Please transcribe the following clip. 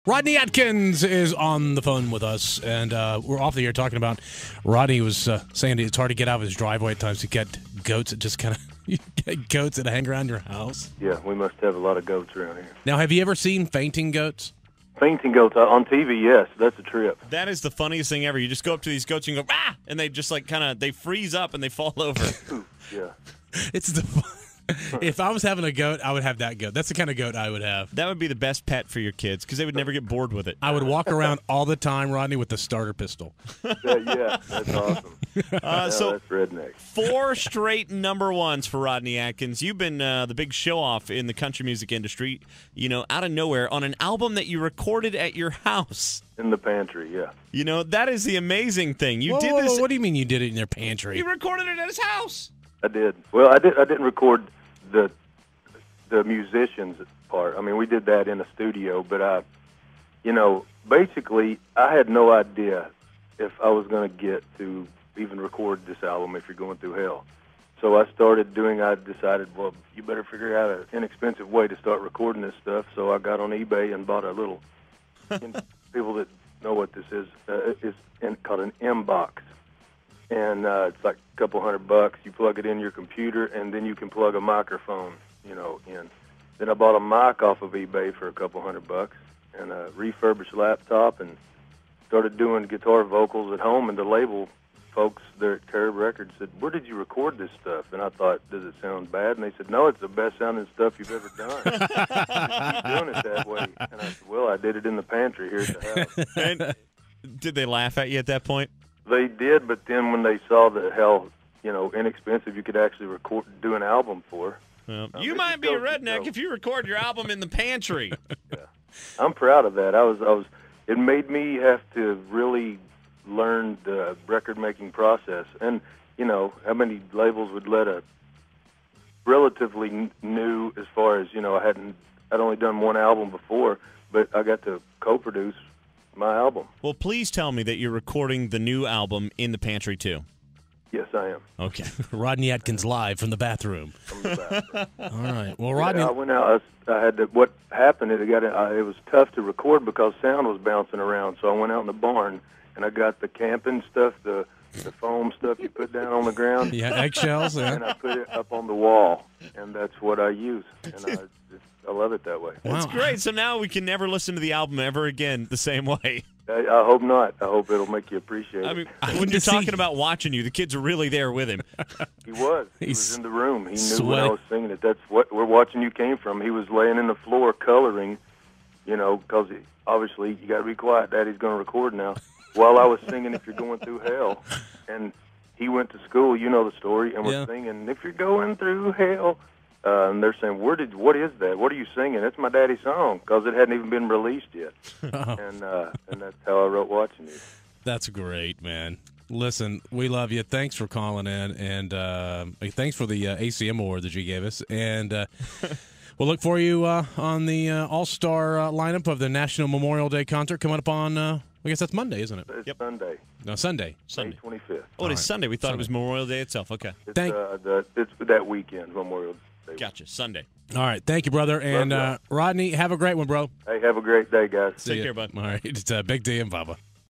Rodney Atkins is on the phone with us, and we're off the air talking about Rodney was saying it's hard to get out of his driveway at times to get goats that just kind of get goats that hang around your house. Yeah, we must have a lot of goats around here. Now, have you ever seen fainting goats? Fainting goats on TV, yes, that's a trip. That is the funniest thing ever. You just go up to these goats and you go, ah! And they just like they freeze up and they fall over. Yeah. It's the if I was having a goat, I would have that goat. That's the kind of goat I would have. That would be the best pet for your kids because they would never get bored with it. I would walk around all the time, Rodney, with the starter pistol. Yeah, that's awesome. So that's redneck. 4 straight number ones for Rodney Atkins. You've been the big show-off in the country music industry, out of nowhere, on an album that you recorded at your house. In the pantry, yeah. That is the amazing thing. You Whoa, did whoa, this. whoa, what do you mean you did it in their pantry? You recorded it at his house. I did. Well, I didn't record the musicians part. I mean, we did that in a studio, but basically, I had no idea if I was going to get to even record this album, If You're Going Through Hell. So I decided, well, you better figure out an inexpensive way to start recording this stuff. So I got on eBay and bought a little, people that know what this is, it's called an M-Box. And it's like a couple $100. You plug it in your computer, and then you can plug a microphone, in. Then I bought a mic off of eBay for a couple $100 and a refurbished laptop, and started doing guitar vocals at home. And the label folks there at Carib Records said, "Where did you record this stuff?" And I thought, "Does it sound bad?" And they said, "No, it's the best sounding stuff you've ever done." Keep doing it that way. And I said, "Well, I did it in the pantry here at the house." And did they laugh at you at that point? They did, but then when they saw how inexpensive you could actually do an album for. You might be a redneck if you record your album in the pantry. Yeah, I'm proud of that. It made me have to really learn the record making process, and how many labels would let a relatively new, as far as I'd only done one album before, but I got to co-produce my album. Well, please tell me that you're recording the new album in the pantry too. Yes, I am. Okay. Rodney Atkins live from the bathroom. From the bathroom. All right. Well, Rodney, I went out. I had to. What happened? It was tough to record because sound was bouncing around. So I went out in the barn and I got the camping stuff, the foam stuff you put down on the ground. Yeah, eggshells. Yeah. And I put it up on the wall, and that's what I use. And I love it that way. That's great. So now we can never listen to the album ever again the same way. I hope not. I hope it'll make you appreciate it. I mean, when you're talking about watching you, the kids are really there with him. He was. He was in the room. He knew when I was singing it. That's what we're watching you came from. He was laying in the floor coloring, because obviously you got to be quiet. Daddy's going to record now. While I was singing If You're Going Through Hell, and he went to school, you know the story, and was singing If You're Going Through Hell. And they're saying, what is that? What are you singing? It's my daddy's song, because it hadn't even been released yet. And that's how I wrote Watching You. That's great, man. Listen, we love you. Thanks for calling in, and thanks for the ACM award that you gave us. And we'll look for you on the all-star lineup of the National Memorial Day concert coming up on, I guess that's Monday, isn't it? It's Sunday. No, Sunday. May 25th. Oh, it is Sunday. We thought it was Memorial Day itself. Okay. It's that weekend, Memorial Day. Gotcha. Sunday. All right. Thank you, brother. And Rodney, have a great one, bro. Hey, have a great day, guys. Take care, bud. All right. It's Big D and Bubba.